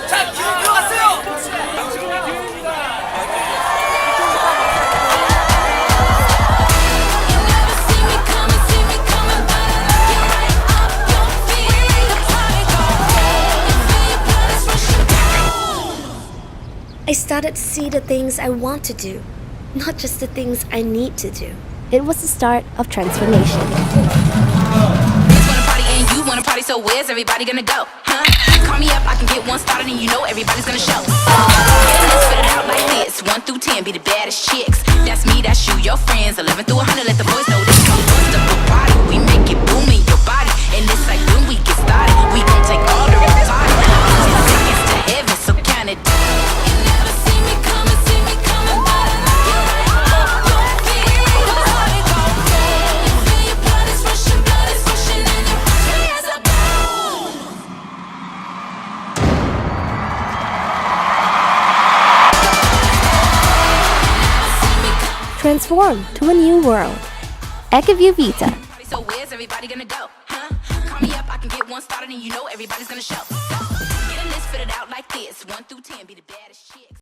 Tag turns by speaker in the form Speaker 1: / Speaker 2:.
Speaker 1: 자, 기운 들어갔어요.
Speaker 2: I started to see the things I want to do, not just the things I need to do. It was the start of transformation.
Speaker 3: Bitch wanna party and you wanna party, so where's everybody gonna go? Huh? Call me up, I can get one started and you know everybody's gonna show. Let's spit it out like this, 1 through 10, be the baddest chicks. That's me, that's you, your friends, 11 through 100, let the boys know this. Come bust up a body, we make it boom in your body. And it's like when we get started, we gon' take all the party. 10 seconds to heaven, so count it.
Speaker 2: Transform to a new world. ACUVUE VITA.
Speaker 3: So where's everybody gonna go? Huh? Call me up, I can get one started and you know everybody's gonna show. Getting this fitted out like this, 1 through 10, be the baddest chicks.